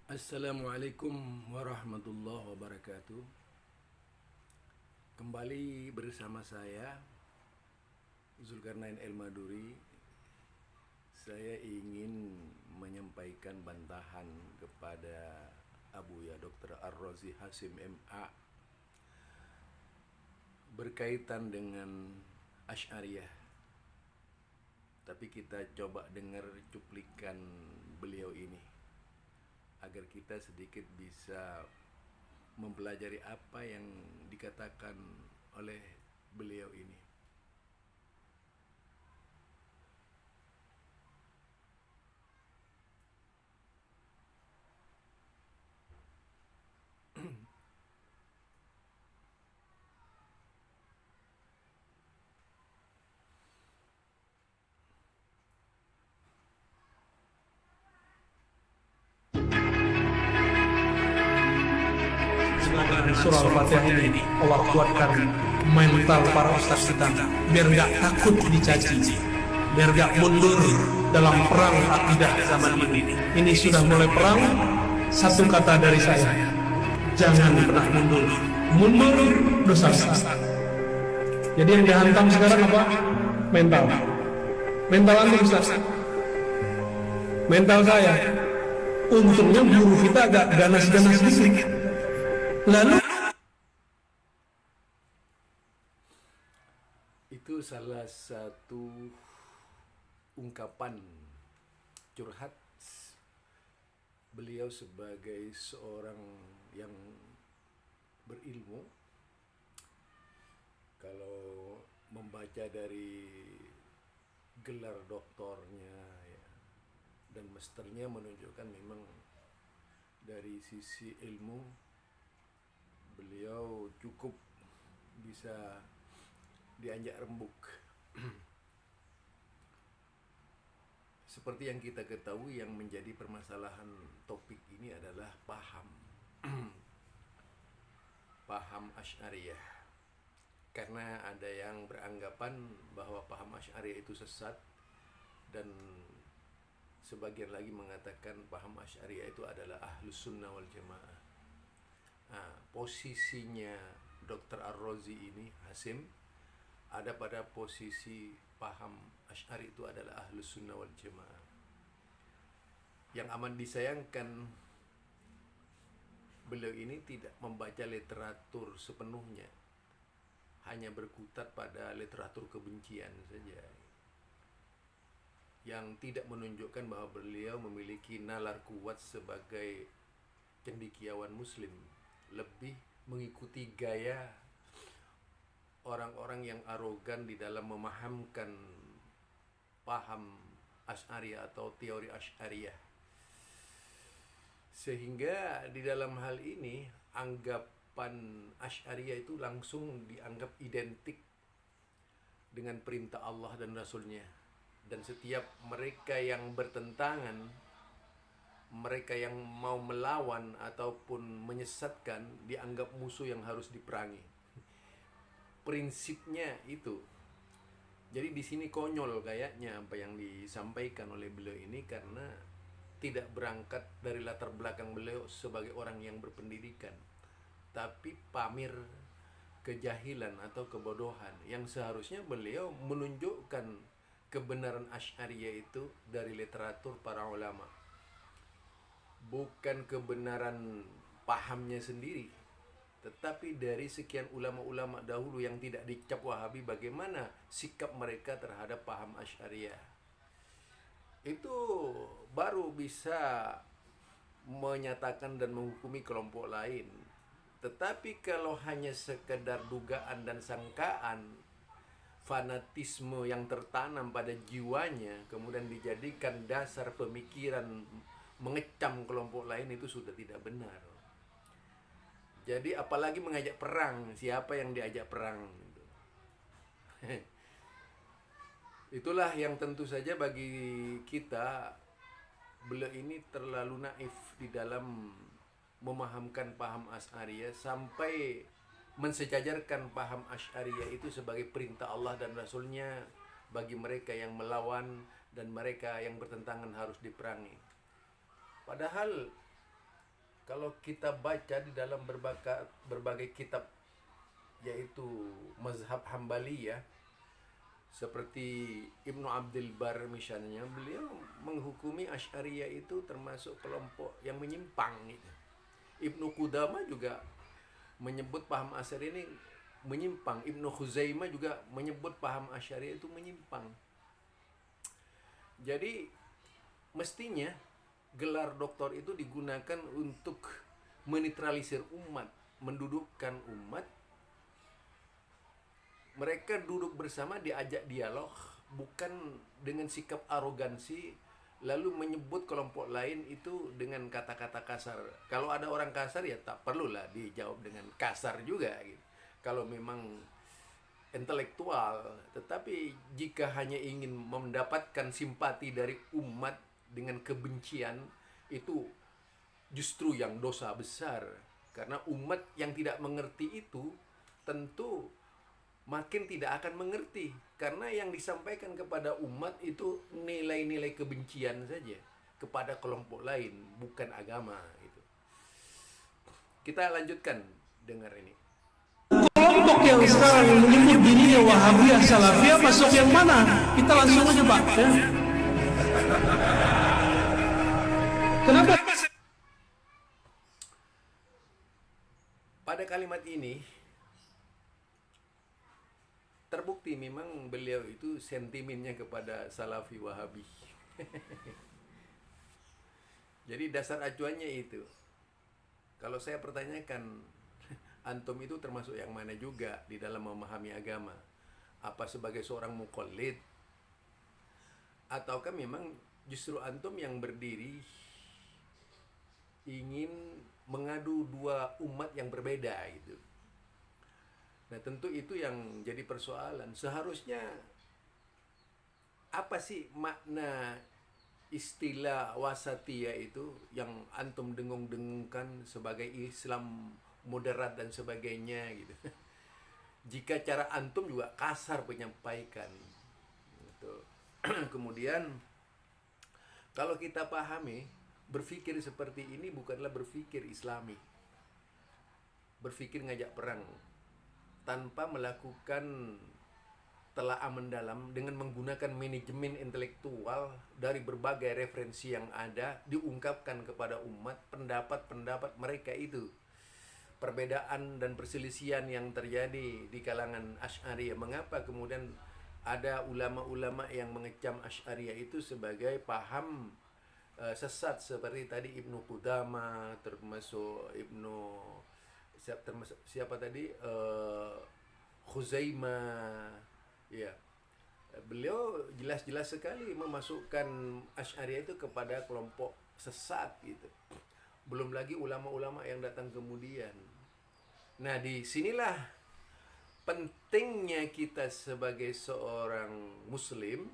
Assalamualaikum warahmatullahi wabarakatuh. Kembali bersama saya Zulkarnain El Maduri. Saya ingin menyampaikan bantahan kepada Abuya Dr. Ar-Razi Hasim MA berkaitan dengan Asy'ariyah. Tapi kita coba dengar cuplikan beliau ini agar kita sedikit bisa mempelajari apa yang dikatakan oleh beliau ini. Semoga dengan surah Al-Fatihah ini Allah kuatkan mental para ustaz kita biar nggak takut dicaci, biar nggak mundur dalam perang akidah zaman ini. Ini sudah mulai perang. Satu kata dari saya, jangan pernah mundur. Mundur dosa besar. Jadi yang dihantam sekarang apa? Mental. Mental antum ustaz. Mental saya. Untungnya guru kita agak ganas-ganas sedikit. Lalu Itu salah satu ungkapan curhat beliau sebagai seorang yang berilmu. Kalau membaca dari gelar doktornya ya, dan masternya menunjukkan memang dari sisi ilmu beliau cukup bisa dianjak rembuk. Seperti yang kita ketahui, yang menjadi permasalahan topik ini adalah paham paham Asy'ariyah. Karena ada yang beranggapan bahwa paham Asy'ariyah itu sesat, dan sebagian lagi mengatakan paham Asy'ariyah itu adalah Ahlus Sunnah wal Jamaah. Nah, posisinya Dr. Ar-Razi ini, Hasim, ada pada posisi paham Asy'ari itu adalah Ahlus Sunnah wal Jamaah. Yang amat disayangkan, beliau ini tidak membaca literatur sepenuhnya, hanya berkutat pada literatur kebencian saja, yang tidak menunjukkan bahwa beliau memiliki nalar kuat sebagai cendekiawan muslim, lebih mengikuti gaya orang-orang yang arogan di dalam memahamkan paham Asy'ariyah atau teori Asy'ariyah. Sehingga di dalam hal ini anggapan Asy'ariyah itu langsung dianggap identik dengan perintah Allah dan Rasulnya. Dan setiap mereka yang bertentangan, mereka yang mau melawan ataupun menyesatkan, dianggap musuh yang harus diperangi. Prinsipnya itu. Jadi di sini konyol kayaknya apa yang disampaikan oleh beliau ini, karena tidak berangkat dari latar belakang beliau sebagai orang yang berpendidikan, tapi pamir kejahilan atau kebodohan yang seharusnya beliau menunjukkan kebenaran Asy'ariyah itu dari literatur para ulama, bukan kebenaran pahamnya sendiri, tetapi dari sekian ulama-ulama dahulu yang tidak dicap Wahabi, bagaimana sikap mereka terhadap paham Asy'ariyah. Itu baru bisa menyatakan dan menghukumi kelompok lain. Tetapi kalau hanya sekedar dugaan dan sangkaan, fanatisme yang tertanam pada jiwanya kemudian dijadikan dasar pemikiran mengecam kelompok lain, itu sudah tidak benar. Jadi apalagi mengajak perang, siapa yang diajak perang? Itulah yang tentu saja bagi kita, beliau ini terlalu naif di dalam memahamkan paham Asy'ariyah, sampai mensejajarkan paham Asy'ariyah itu sebagai perintah Allah dan Rasulnya bagi mereka yang melawan dan mereka yang bertentangan harus diperangi. Padahal kalau kita baca di dalam berbagai kitab, yaitu mazhab Hambali ya, seperti Ibnu Abdul Bar misalnya, beliau menghukumi Asy'ariyah itu termasuk kelompok yang menyimpang gitu. Ibnu Qudamah juga menyebut paham Asy'ariyah ini menyimpang. Ibnu Khuzaimah juga menyebut paham Asy'ariyah itu menyimpang. Jadi mestinya gelar doktor itu digunakan untuk menetralisir umat, mendudukkan umat. Mereka duduk bersama, diajak dialog, bukan dengan sikap arogansi lalu menyebut kelompok lain itu dengan kata-kata kasar. Kalau ada orang kasar ya tak perlulah dijawab dengan kasar juga gitu. Kalau memang intelektual, tetapi jika hanya ingin mendapatkan simpati dari umat dengan kebencian, itu justru yang dosa besar. Karena umat yang tidak mengerti itu tentu makin tidak akan mengerti, karena yang disampaikan kepada umat itu nilai-nilai kebencian saja kepada kelompok lain, bukan agama itu. Kita lanjutkan dengar ini. Kelompok yang sekarang menyebut dirinya Wahabiyah Salafiyah masuk yang mana? Kita langsung aja Pak ya. Kenapa? Pada kalimat ini terbukti memang beliau itu sentimennya kepada Salafi Wahabi. Jadi dasar acuannya itu. Kalau saya pertanyakan, antum itu termasuk yang mana juga di dalam memahami agama? Apa sebagai seorang muqallid? Ataukah memang justru antum yang berdiri ingin mengadu dua umat yang berbeda gitu? Nah tentu itu yang jadi persoalan. Seharusnya apa sih makna istilah wasatiyah itu yang antum dengung-dengungkan sebagai Islam moderat dan sebagainya gitu. Jika cara antum juga kasar menyampaikan gitu. Kemudian kalau kita pahami, berpikir seperti ini bukanlah berpikir Islami, berpikir ngajak perang tanpa melakukan telaah mendalam dengan menggunakan manajemen intelektual dari berbagai referensi yang ada, diungkapkan kepada umat pendapat-pendapat mereka itu. Perbedaan dan perselisihan yang terjadi di kalangan Asy'ariyah, mengapa kemudian ada ulama-ulama yang mengecam Asy'ariyah itu sebagai paham sesat, seperti tadi Ibnu Qudamah, termasuk siapa tadi, Khuzaimah ya. Beliau jelas-jelas sekali memasukkan Asy'ariyah itu kepada kelompok sesat gitu. Belum lagi ulama-ulama yang datang kemudian. Nah, disinilah pentingnya kita sebagai seorang muslim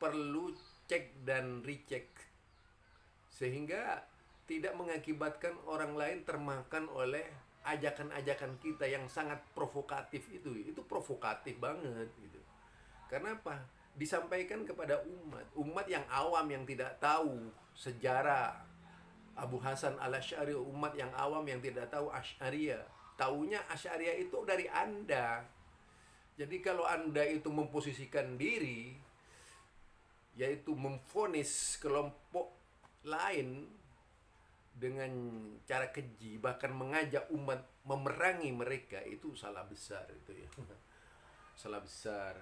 perlu cek dan recheck, sehingga tidak mengakibatkan orang lain termakan oleh ajakan-ajakan kita yang sangat provokatif itu. Itu provokatif banget gitu. Karena apa? Disampaikan kepada umat yang awam, yang tidak tahu sejarah Abu Hasan al-Asy'ari, umat yang awam yang tidak tahu Asy'ariyah. Taunya Asy'ariyah itu dari Anda. Jadi kalau Anda itu memposisikan diri, yaitu memvonis kelompok lain dengan cara keji, bahkan mengajak umat memerangi mereka, itu salah besar itu ya. Salah besar.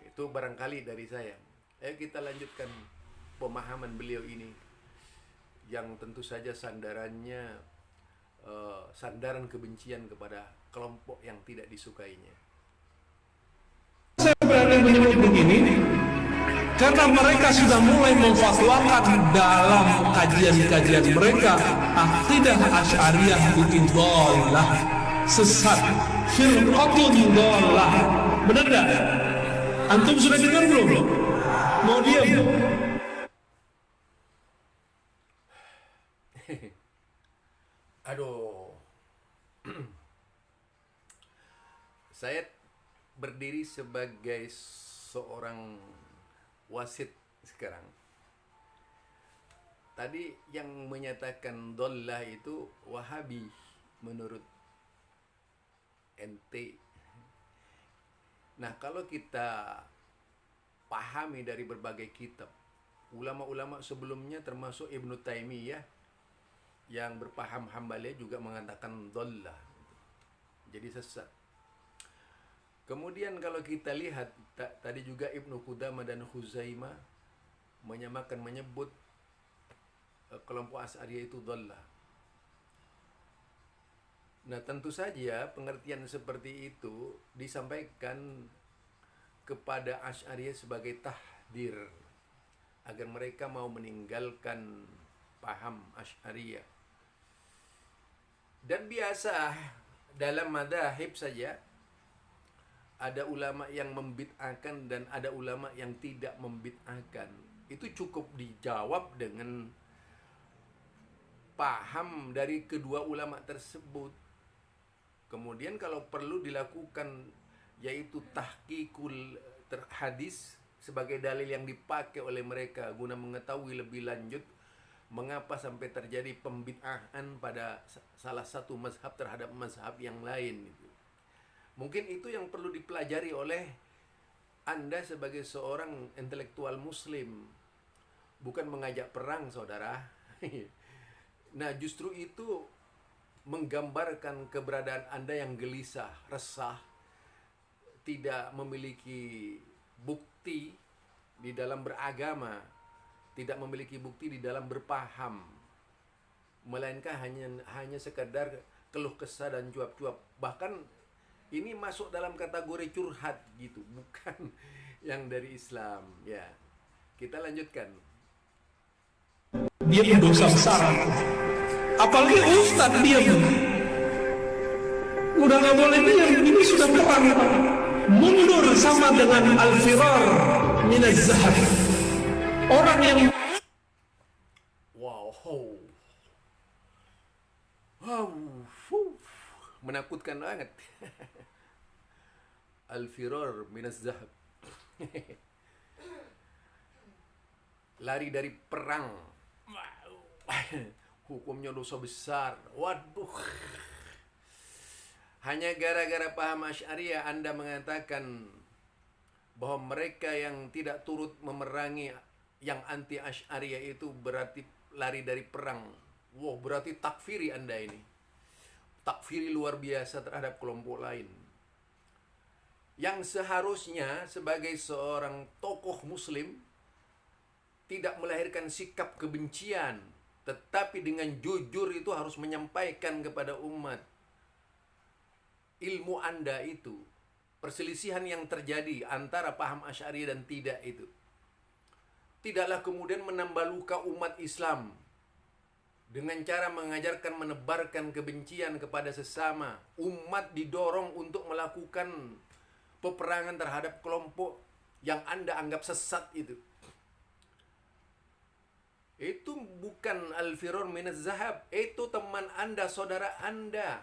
Itu barangkali dari saya. Ayo kita lanjutkan pemahaman beliau ini, yang tentu saja sandarannya sandaran kebencian kepada kelompok yang tidak disukainya. Saya berani menyebut begini karena mereka sudah mulai memfatwakan dalam kajian-kajian mereka akidah Asy'ariyah itu dhalah, sesat, firqatun dhalah. Benar enggak? Antum sudah dengar belum? Mau diam? Aduh. Saya berdiri sebagai seorang wasit sekarang. tadi yang menyatakan dollah itu Wahabi menurut ente. Nah, kalau kita pahami dari berbagai kitab, ulama-ulama sebelumnya termasuk Ibnu Taimiyah yang berpaham Hambali juga mengatakan dollah, jadi sesat. Kemudian kalau kita lihat tadi juga Ibnu Qudamah dan Khuzaimah menyebut kelompok Asy'ariyah itu dollah. Nah, tentu saja pengertian seperti itu disampaikan kepada Asy'ariyah sebagai tahdir agar mereka mau meninggalkan paham Asy'ariyah. Dan biasa dalam madzhab saja ada ulama yang membid'ahkan dan ada ulama yang tidak membid'ahkan. Itu cukup dijawab dengan paham dari kedua ulama tersebut. Kemudian kalau perlu dilakukan yaitu tahqiqul hadis sebagai dalil yang dipakai oleh mereka guna mengetahui lebih lanjut mengapa sampai terjadi pembid'ahan pada salah satu mazhab terhadap mazhab yang lain gitu. Mungkin itu yang perlu dipelajari oleh Anda sebagai seorang intelektual muslim. Bukan mengajak perang, saudara. Nah, justru itu menggambarkan keberadaan Anda yang gelisah, resah, tidak memiliki bukti di dalam beragama, tidak memiliki bukti di dalam berpaham, melainkan hanya sekadar keluh kesah dan cuap-cuap. Bahkan ini masuk dalam kategori curhat gitu, bukan yang dari Islam. Ya, kita lanjutkan. Dia berdosa besar. Apalagi ustaz diam. Udah nggak boleh diam, ini sudah perang. Mundur sama dengan al-firar minaz zahab. Orang yang menakutkan banget. Al-firar minaz zahab. Lari dari perang. Hukumnya dosa besar. Waduh. Hanya gara-gara paham Asy'ariyah Anda mengatakan bahwa mereka yang tidak turut memerangi yang anti Asy'ariyah itu berarti lari dari perang. Wow, berarti takfiri Anda ini. Takfiri luar biasa terhadap kelompok lain. Yang seharusnya sebagai seorang tokoh muslim tidak melahirkan sikap kebencian, tetapi dengan jujur itu harus menyampaikan kepada umat ilmu Anda itu, perselisihan yang terjadi antara paham Asy'ariyah dan tidak itu. Tidaklah kemudian menambah luka umat Islam dengan cara mengajarkan menebarkan kebencian kepada sesama. Umat didorong untuk melakukan peperangan terhadap kelompok yang Anda anggap sesat itu. Itu bukan al-firar minaz zahab, itu teman Anda, saudara Anda.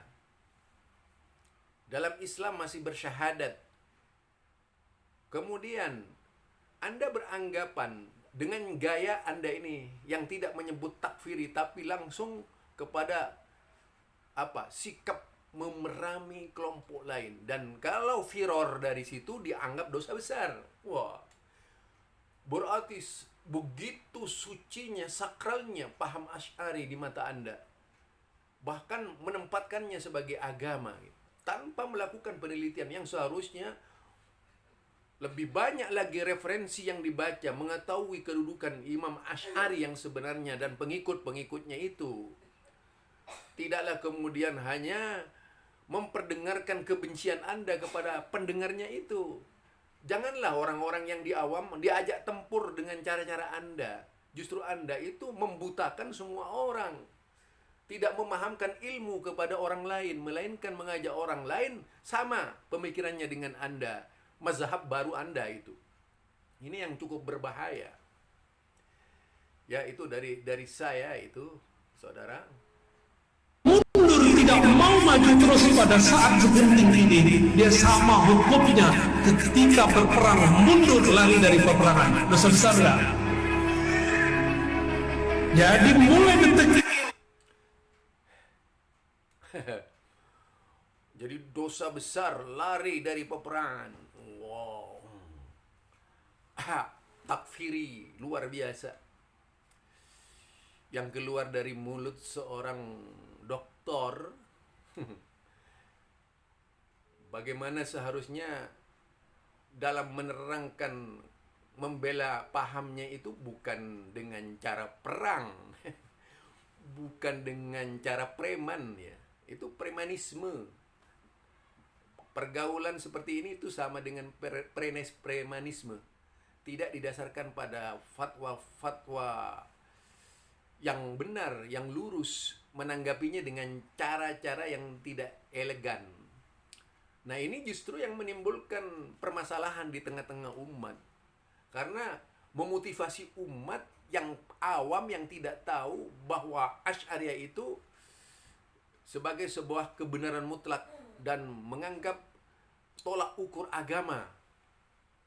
Dalam Islam masih bersyahadat. Kemudian Anda beranggapan dengan gaya Anda ini yang tidak menyebut takfiri tapi langsung kepada sikap memerami kelompok lain. Dan kalau firor dari situ dianggap dosa besar. Wah, berarti begitu sucinya, sakralnya paham Asy'ari di mata Anda. Bahkan menempatkannya sebagai agama tanpa melakukan penelitian yang seharusnya lebih banyak lagi referensi yang dibaca, mengetahui kedudukan Imam Asy'ari yang sebenarnya dan pengikut-pengikutnya itu. Tidaklah kemudian hanya memperdengarkan kebencian Anda kepada pendengarnya itu. Janganlah orang-orang yang di awam diajak tempur dengan cara-cara Anda. Justru Anda itu membutakan semua orang. Tidak memahamkan ilmu kepada orang lain, melainkan mengajak orang lain sama pemikirannya dengan Anda. Mazhab baru Anda itu. Ini yang cukup berbahaya. Ya, itu dari saya itu, saudara. mundur tidak mau maju terus pada saat segenting ini, dia sama hukumnya ketika berperang mundur lari dari peperangan. Dosa besar enggak? Jadi mulai detik Jadi dosa besar lari dari peperangan. Wow. Takfiri luar biasa yang keluar dari mulut seorang doktor. Bagaimana seharusnya dalam menerangkan, membela pahamnya itu bukan dengan cara perang, bukan dengan cara preman ya. Itu premanisme. Pergaulan seperti ini itu sama dengan premanisme. Tidak didasarkan pada fatwa-fatwa yang benar, yang lurus, menanggapinya dengan cara-cara yang tidak elegan. Nah, ini justru yang menimbulkan permasalahan di tengah-tengah umat. Karena memotivasi umat yang awam yang tidak tahu bahwa Asy'ariyah itu sebagai sebuah kebenaran mutlak dan menganggap tolak ukur agama.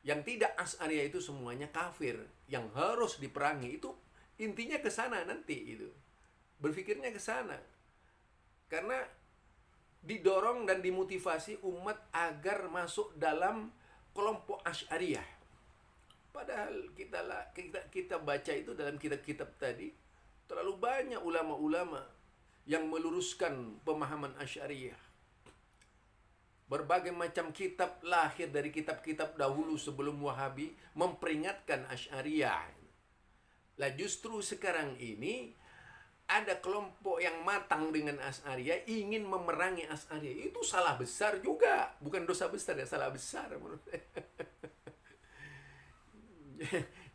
Yang tidak Asy'ariyah itu semuanya kafir, yang harus diperangi. Itu intinya ke sana nanti itu. Berpikirnya ke sana. Karena didorong dan dimotivasi umat agar masuk dalam kelompok Asy'ariyah. Padahal kita baca itu dalam kitab-kitab tadi, terlalu banyak ulama-ulama yang meluruskan pemahaman Asy'ariyah. Berbagai macam kitab lahir dari kitab-kitab dahulu sebelum Wahabi memperingatkan Asy'ariyah. Lah justru sekarang ini ada kelompok yang matang dengan Asy'ariyah ingin memerangi Asy'ariyah. Itu salah besar juga, bukan dosa besar ya, salah besar menurut saya.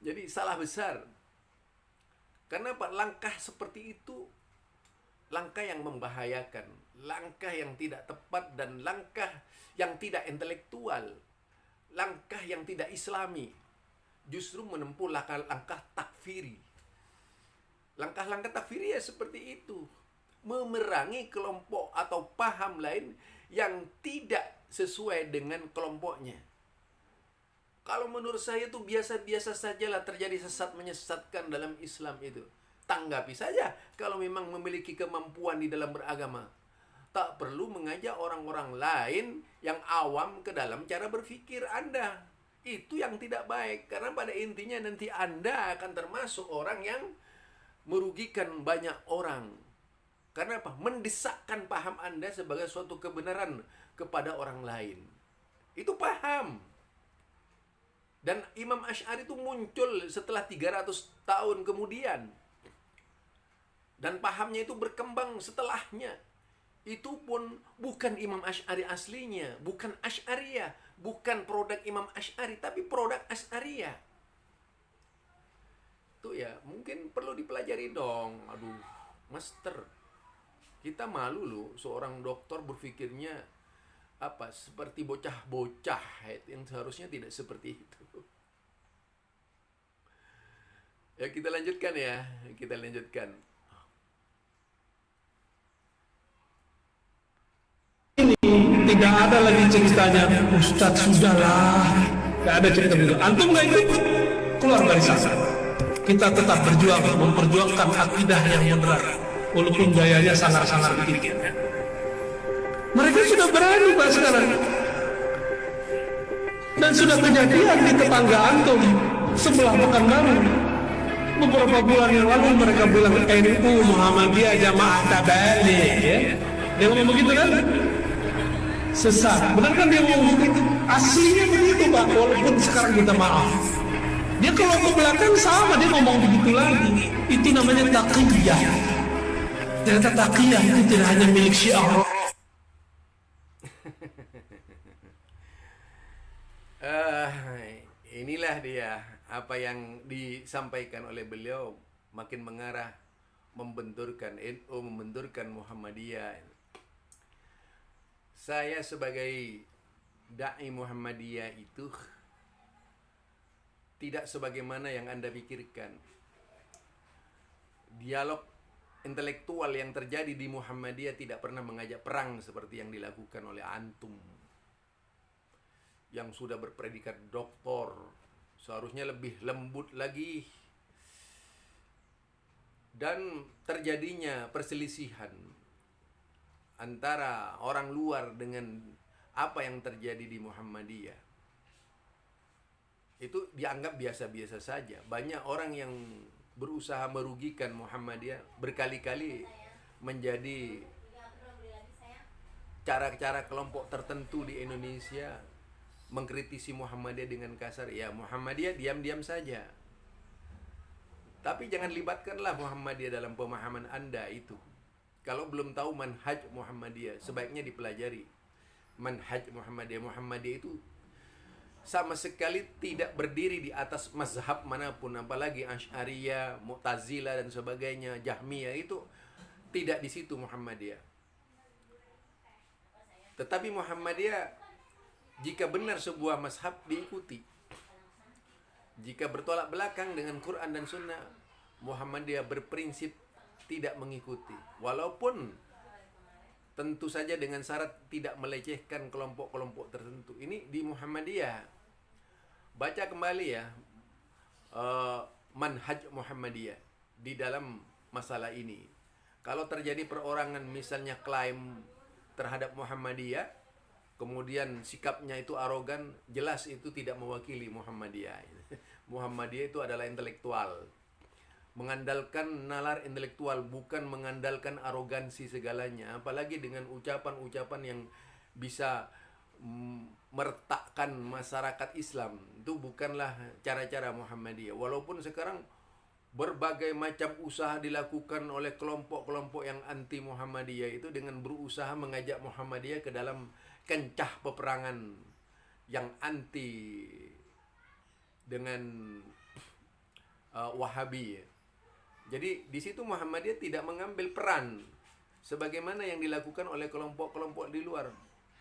Jadi salah besar. Karena Pak, langkah seperti itu langkah yang membahayakan, langkah yang tidak tepat, dan langkah yang tidak intelektual, langkah yang tidak islami. Justru menempuh langkah takfiri. Langkah-langkah takfiri ya seperti itu. Memerangi kelompok atau paham lain yang tidak sesuai dengan kelompoknya. Kalau menurut saya itu biasa-biasa sajalah terjadi sesat menyesatkan dalam Islam itu. Tanggapi saja kalau memang memiliki kemampuan di dalam beragama. Tak perlu mengajak orang-orang lain yang awam ke dalam cara berpikir Anda. Itu yang tidak baik. Karena pada intinya nanti Anda akan termasuk orang yang merugikan banyak orang. Karena apa? Mendesakkan paham Anda sebagai suatu kebenaran kepada orang lain. Itu paham. Dan Imam Asy'ari itu muncul setelah 300 tahun kemudian. Dan pahamnya itu berkembang setelahnya. Itu pun bukan Imam Asy'ari aslinya, bukan Asy'ariyah, bukan produk Imam Asy'ari, tapi produk Asy'ariyah. Itu ya, mungkin perlu dipelajari dong. Aduh, master. Kita malu loh, seorang dokter berpikirnya seperti bocah-bocah yang seharusnya tidak seperti itu. Ya, kita lanjutkan ya. Kita lanjutkan. tidak ada lagi ceritanya Ustadz sudahlah, tidak ada cerita begitu. Antum nggak ikut, keluar dari sana. Kita tetap berjuang memperjuangkan akidah yang benar, walaupun gayanya sangar-sangar dikit. Mereka sudah berani Pak sekarang, dan sudah kejadian di tetangga antum sebelah Pekanbaru. Beberapa bulan yang lalu mereka bilang NU Muhammadiyah Jamaah Tabligh, ya. Dia ngomong begitu kan? Sesat. Benar kan dia ngomong begitu? Aslinya begitu Pak, walaupun sekarang kita maaf. Dia kalau ke belakang sama, dia ngomong begitu lagi. Itu namanya taqiyah. Ternyata taqiyah itu tidak hanya milik Syiah. Inilah dia apa yang disampaikan oleh beliau, makin mengarah membenturkan NU, membenturkan Muhammadiyah. Saya sebagai dai Muhammadiyah itu tidak sebagaimana yang Anda pikirkan. Dialog intelektual yang terjadi di Muhammadiyah tidak pernah mengajak perang seperti yang dilakukan oleh antum yang sudah berpredikat doktor. Seharusnya lebih lembut lagi dan terjadinya perselisihan antara orang luar dengan apa yang terjadi di Muhammadiyah, itu dianggap biasa-biasa saja. Banyak orang yang berusaha merugikan Muhammadiyah berkali-kali menjadi cara-cara kelompok tertentu di Indonesia mengkritisi Muhammadiyah dengan kasar. Ya, Muhammadiyah diam-diam saja. Tapi jangan libatkanlah Muhammadiyah dalam pemahaman Anda itu. Kalau belum tahu manhaj Muhammadiyah, sebaiknya dipelajari. Manhaj Muhammadiyah. Muhammadiyah itu sama sekali tidak berdiri di atas mazhab manapun, apalagi Asy'ariyah, Mu'tazilah dan sebagainya, Jahmiyah, itu tidak di situ Muhammadiyah. Tetapi Muhammadiyah, jika benar sebuah mazhab, diikuti. Jika bertolak belakang dengan Quran dan Sunnah, Muhammadiyah berprinsip tidak mengikuti. Walaupun tentu saja dengan syarat tidak melecehkan kelompok-kelompok tertentu. Ini di Muhammadiyah. Baca kembali ya manhaj Muhammadiyah di dalam masalah ini. Kalau terjadi perorangan, misalnya klaim terhadap Muhammadiyah, kemudian sikapnya itu arogan, jelas itu tidak mewakili Muhammadiyah. Muhammadiyah itu adalah intelektual, mengandalkan nalar intelektual, bukan mengandalkan arogansi segalanya. Apalagi dengan ucapan-ucapan yang bisa meretakkan masyarakat Islam. Itu bukanlah cara-cara Muhammadiyah. Walaupun sekarang berbagai macam usaha dilakukan oleh kelompok-kelompok yang anti Muhammadiyah itu dengan berusaha mengajak Muhammadiyah ke dalam kencah peperangan yang anti dengan Wahabi. Jadi di situ Muhammadiyah tidak mengambil peran sebagaimana yang dilakukan oleh kelompok-kelompok di luar.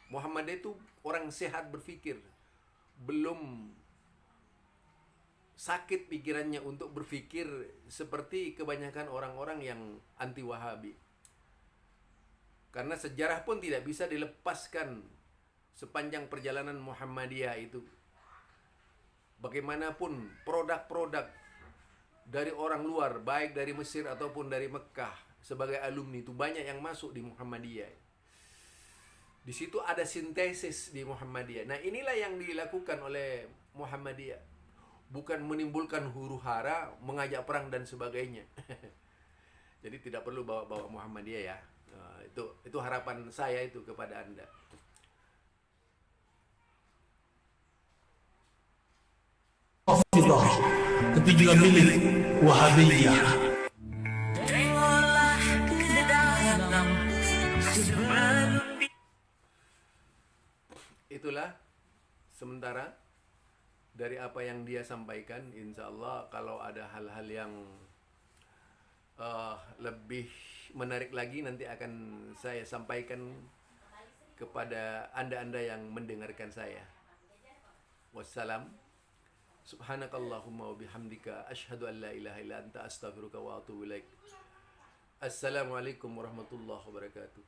Muhammadiyah itu orang sehat berpikir, belum sakit pikirannya untuk berpikir seperti kebanyakan orang-orang yang anti Wahabi. Karena sejarah pun tidak bisa dilepaskan sepanjang perjalanan Muhammadiyah itu. Bagaimanapun produk-produk dari orang luar, baik dari Mesir ataupun dari Mekah, sebagai alumni itu banyak yang masuk di Muhammadiyah. Di situ ada sintesis di Muhammadiyah. Nah, inilah yang dilakukan oleh Muhammadiyah. Bukan menimbulkan huru-hara, mengajak perang dan sebagainya. Jadi tidak perlu bawa-bawa Muhammadiyah ya. Itu harapan saya itu kepada Anda. Rafidah, tapi juga milik Wahabiyah. Itulah sementara dari apa yang dia sampaikan. Insya Allah kalau ada hal-hal yang lebih menarik lagi, nanti akan saya sampaikan kepada anda-anda yang mendengarkan saya. Wassalam. Subhanakallahumma wa bihamdika asyhadu an la ilaha illa anta astaghfiruka wa atubu ilaik. Assalamualaikum warahmatullahi wabarakatuh.